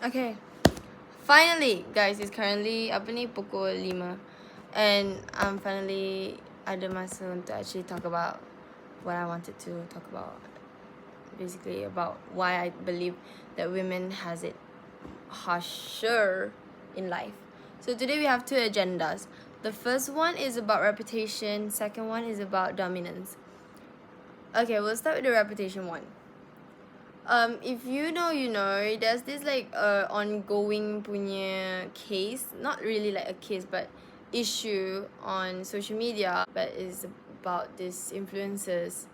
Okay, finally guys, it's currently pukul 5 and I'm finally ada masa untuk actually talk about what I wanted to talk about. Basically about why I believe that women has it harsher in life. So today we have two agendas. The first one is about reputation, second one is about dominance. Okay, we'll start with the reputation one. If you know, there's this like ongoing punya case, not really like a case but issue on social media, but is about this influencers,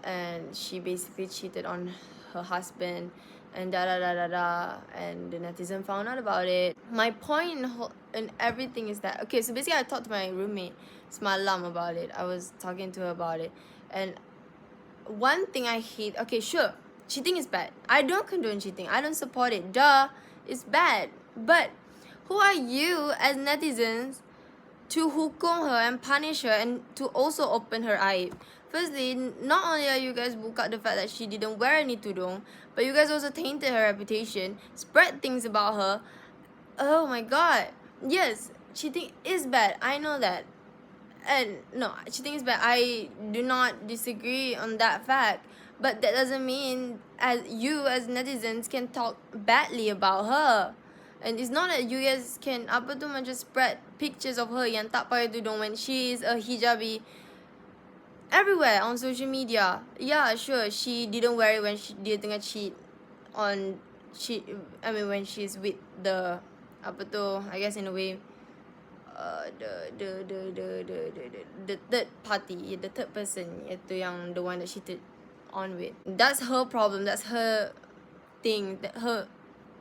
and she basically cheated on her husband and da da da da da, and the netizen found out about it. My point in everything is that, okay, so basically I talked to my roommate semalam about it. I was talking to her about it, and one thing I hate, okay, sure, cheating is bad. I don't condone cheating. I don't support it. Duh, it's bad. But who are you as netizens to hukum her and punish her and to also open her eye? Firstly, not only are you guys buka the fact that she didn't wear any tudung, but you guys also tainted her reputation, spread things about her. Oh my god. Yes, cheating is bad. I know that. And no, cheating is bad. I do not disagree on that fact. But that doesn't mean as you as netizens can talk badly about her. And it's not that you guys can just spread pictures of her yang tak pakai tudung when she is a hijabi everywhere on social media. Yeah, sure, she didn't wear it when dia tengah cheat when she's with the I guess in a way the third party, the third person, iaitu yang the one that she cheated on with. That's her problem. That's her thing. That her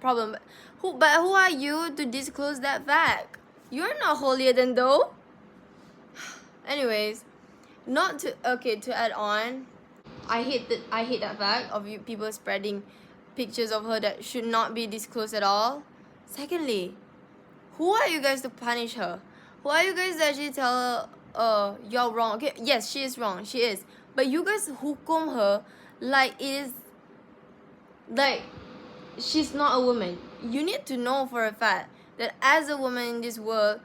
problem. But who are you to disclose that fact? You're not holier than thou. Anyways, to add on, I hate that fact of you people spreading pictures of her that should not be disclosed at all. Secondly, who are you guys to punish her? Who are you guys to actually tell her, you're wrong? Okay, yes, she is wrong. She is. But you guys hukum her like it is, like she's not a woman. You need to know for a fact that as a woman in this world,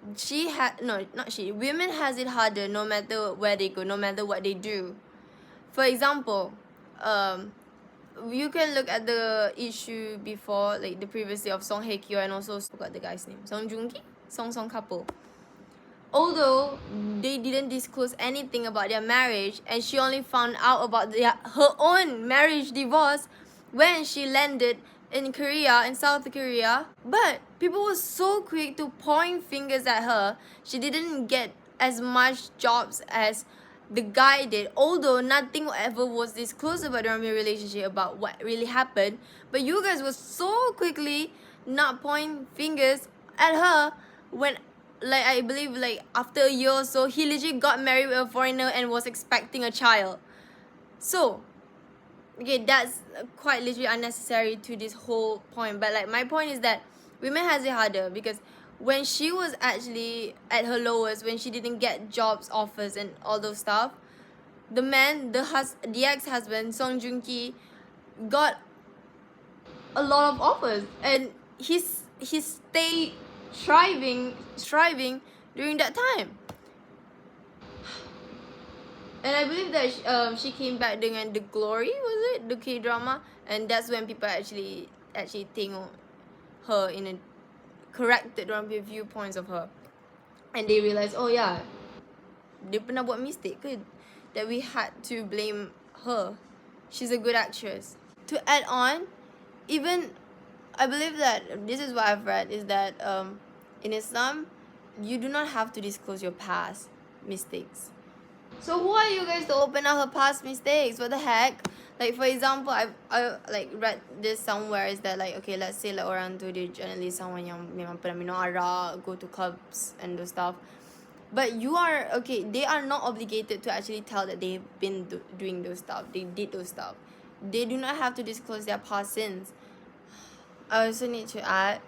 women has it harder no matter where they go, no matter what they do. For example, you can look at the issue before, like the previously of Song Hye Kyo and also forgot the guy's name, Song Joong Ki, Song couple. Although they didn't disclose anything about their marriage, and she only found out about her own marriage divorce when she landed in South Korea. But people were so quick to point fingers at her. She didn't get as much jobs as the guy did, although nothing ever was disclosed about their relationship, about what really happened. But you guys were so quickly not point fingers at her when, like, I believe like after a year or so, he legit got married with a foreigner and was expecting a child. So okay, that's quite literally unnecessary to this whole point. But like my point is that women has it harder because when she was actually at her lowest, when she didn't get jobs offers and all those stuff, the ex-husband Song Joong Ki got a lot of offers, and he stayed striving during that time. And I believe that she came back dengan The Glory, was it? The K-drama. And that's when people actually tengok her in a corrected viewpoints of her. And they realised, oh yeah, dia pernah buat mistake ke that we had to blame her. She's a good actress. To add on, even I believe that this is what I've read, is that in Islam, you do not have to disclose your past mistakes. So who are you guys to open up her past mistakes? What the heck? Like for example, I like read this somewhere, is that like, okay, let's say like orang tu dia generally someone yang memang pernah minum arak, go to clubs and those stuff. But they are not obligated to actually tell that they've been doing those stuff. They did those stuff. They do not have to disclose their past sins. I also need to add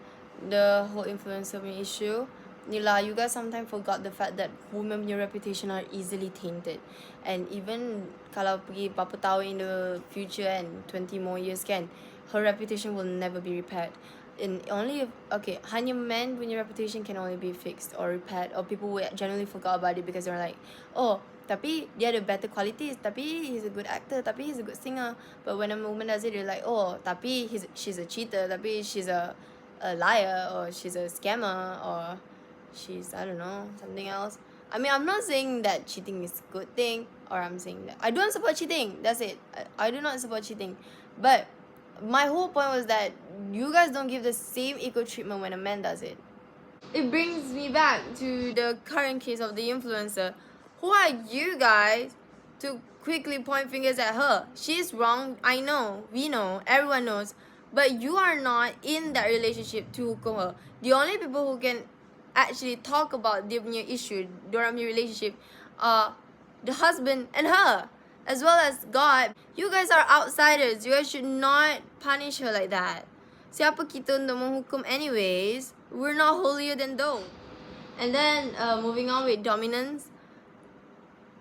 the whole influencer issue. You guys sometimes forgot the fact that women punya reputation are easily tainted. And even kalau pergi berapa tahun in the future and 20 more years kan, her reputation will never be repaired. in only if, okay, hanya men punya reputation can only be fixed or repaired, or people will generally forgot about it because they're like, oh, tapi dia ada better qualities, tapi he's a good actor, tapi he's a good singer. But when a woman does it, they're like, oh, tapi she's a cheater, tapi she's a liar, or she's a scammer, or she's, I don't know, something else. I mean, I'm not saying that cheating is a good thing, or I'm saying that I don't support cheating. That's it. I do not support cheating. But my whole point was that you guys don't give the same equal treatment when a man does it. It brings me back to the current case of the influencer. Who are you guys to quickly point fingers at her? She's wrong. I know. We know. Everyone knows. But you are not in that relationship to hukum her. The only people who can actually talk about dia punya issue, dorang punya relationship, are the husband and her, as well as God. You guys are outsiders. You guys should not punish her like that. Siapa kita untuk menghukum anyways? We're not holier than thou. And then moving on with dominance.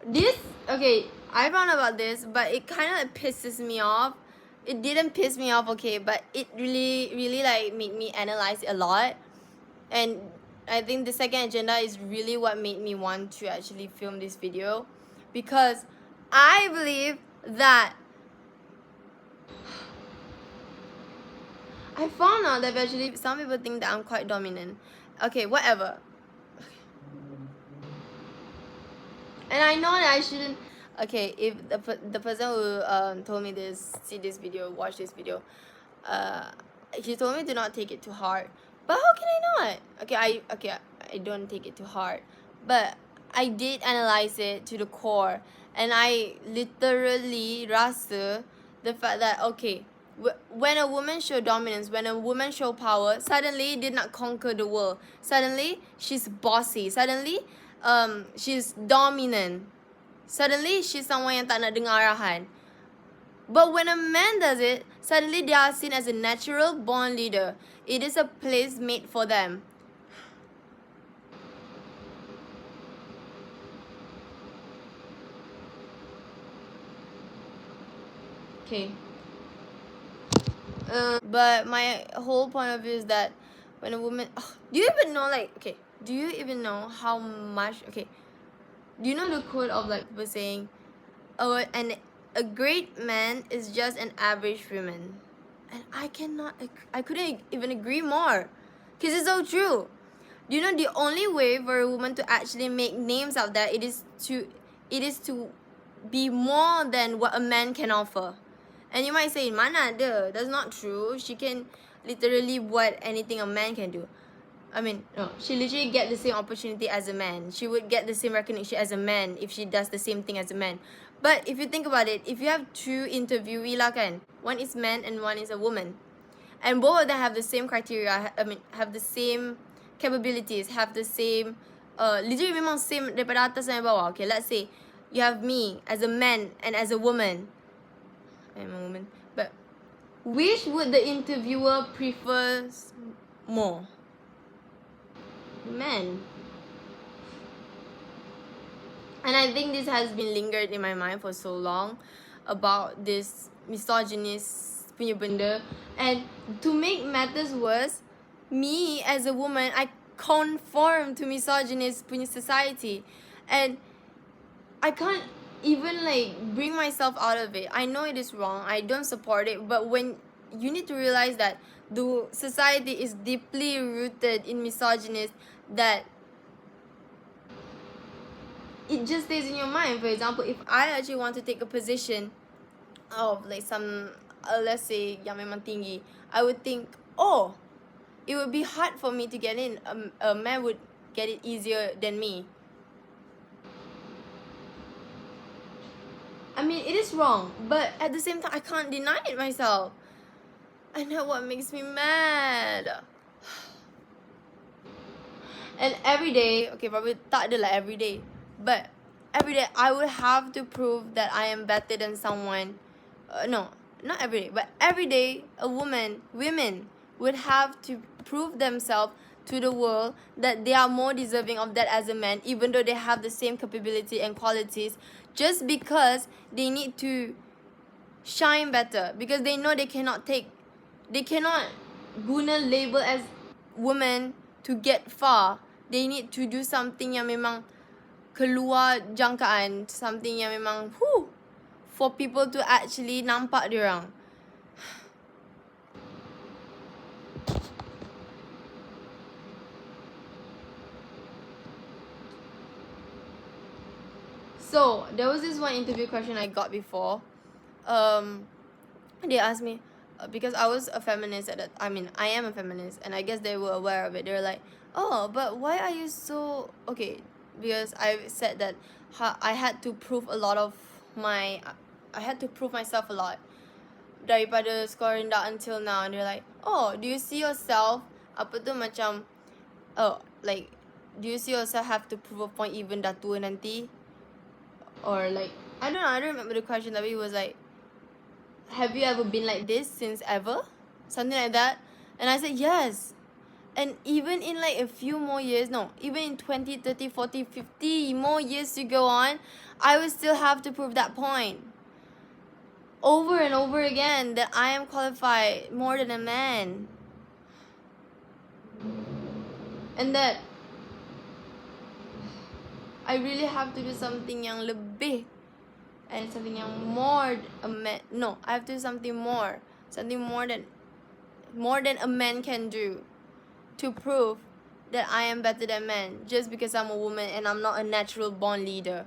This, okay, I found out about this, but it kind of pisses me off. It didn't piss me off, okay, but it really like made me analyze it a lot. And I think the second agenda is really what made me want to actually film this video, because I believe that I found out that actually some people think that I'm quite dominant. Okay, whatever. And I know that I shouldn't. Okay, if the person who told me this, see this video, watch this video, he told me to not take it too hard. But how can I not? Okay, I don't take it too hard. But I did analyze it to the core, and I literally rasa the fact that, okay, when a woman show dominance, when a woman show power, suddenly did not conquer the world. Suddenly she's bossy. Suddenly she's dominant. Suddenly she's someone yang tak nak dengar arahan. But when a man does it, suddenly they are seen as a natural born leader. It is a place made for them. Okay. But my whole point of view is that when a woman, do you even know, like, okay, do you even know how much, okay, do you know the quote of like people saying, oh, and a great man is just an average woman? And I couldn't even agree more, because it's so true. Do you know the only way for a woman to actually make names out there, it is to be more than what a man can offer. And you might say, mana ada, that's not true. She can literally what anything a man can do. I mean, no, she literally get the same opportunity as a man. She would get the same recognition as a man if she does the same thing as a man. But if you think about it, if you have two interviewee lah kan, one is man and one is a woman, and both of them have the same criteria, I mean, have the same capabilities, have the same, literally memang same daripada atas sampai bawah. Okay, let's say you have me as a man and as a woman. I'm a woman. But which would the interviewer prefer more? Men. And I think this has been lingered in my mind for so long, about this misogynist punya benda. And to make matters worse, me as a woman, I conform to misogynist punya society, and I can't even like bring myself out of it. I know it is wrong, I don't support it, but when you need to realize that the society is deeply rooted in misogynist, that it just stays in your mind. For example, if I actually want to take a position of like some, let's say yang memang tinggi, I would think, oh, it would be hard for me to get in. A man would get it easier than me. I mean, it is wrong, but at the same time, I can't deny it myself. And that's what makes me mad. And every day, okay, probably tak ada lah every day, but every day I would have to prove that I am better than someone. No, not every day, but every day women would have to prove themselves to the world that they are more deserving of that as a man, even though they have the same capability and qualities, just because they need to shine better, because they know they cannot guna label as woman to get far. They need to do something yang memang keluar jangkaan, something yang memang for people to actually nampak diorang. So there was this one interview question I got before. They asked me because I was a feminist at that. I mean, I am a feminist, and I guess they were aware of it. They were like, "Oh, but why are you so okay?" Because I said that I had to prove a lot of my. I had to prove myself a lot daripada skor rendah until now. And they're like, "Oh, do you see yourself? Apa tu macam, oh, like, do you see yourself have to prove a point even dah tua nanti?" Or like, I don't know, I don't remember the question, but it was like, have you ever been like this since ever? Something like that. And I said yes. And even in like a few more years, no, even in 20, 30, 40, 50 more years to go on, I will still have to prove that point over and over again, that I am qualified more than a man. And that I really have to do something yang lebih, and something yang more a man. No, I have to do something more than a man can do, to prove that I am better than men just because I'm a woman and I'm not a natural born leader.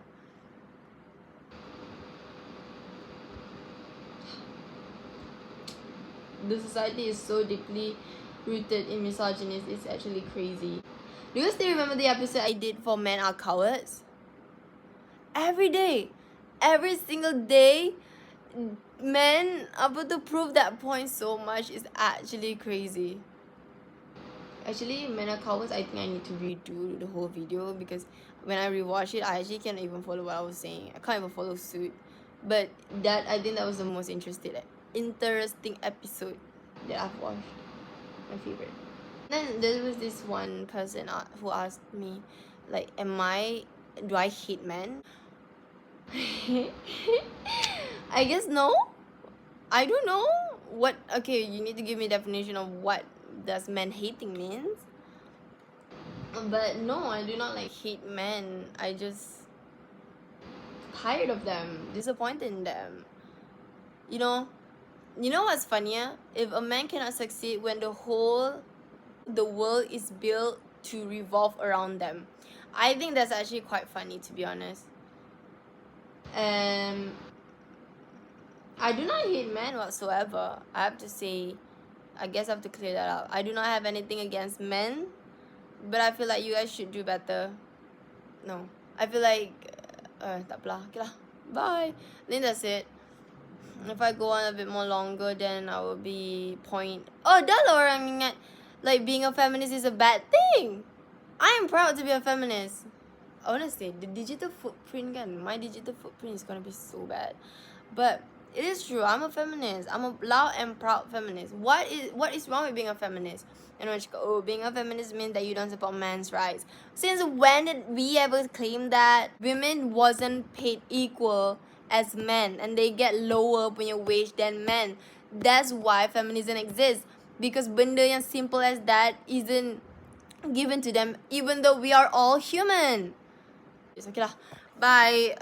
The society is so deeply rooted in misogyny. It's actually crazy. Do you still remember the episode I did for Men Are Cowards? Every day, every single day, men able to prove that point so much is actually crazy. Actually, Men Are Cowards, I think I need to redo the whole video, because when I rewatch it, I actually can't even follow what I was saying. I can't even follow suit. But I think that was the most interesting episode that I've watched. My favorite. Then there was this one person who asked me, like, do I hate men? I guess no. I don't know what. Okay, you need to give me a definition of what does men hating means. But no, I do not like hate men. I just tired of them, disappointed in them. You know what's funnier? If a man cannot succeed when the world is built to revolve around them, I think that's actually quite funny, to be honest. I do not hate men whatsoever. I have to say, I guess I have to clear that up. I do not have anything against men, but I feel like you guys should do better. No, I feel like tak apalah. Okay lah, bye. I think that's it. If I go on a bit more longer, then I will be dah lah orang ingat like being a feminist is a bad thing. I am proud to be a feminist. I want to say the digital footprint kan, my digital footprint is gonna be so bad, but it is true. I'm a feminist. I'm a loud and proud feminist. What is wrong with being a feminist? And when she go, oh, being a feminist means that you don't support men's rights. Since when did we ever claim that women wasn't paid equal as men, and they get lower punya wage than men? That's why feminism exists, because benda yang simple as that isn't given to them, even though we are all human. It's okay lah. Bye.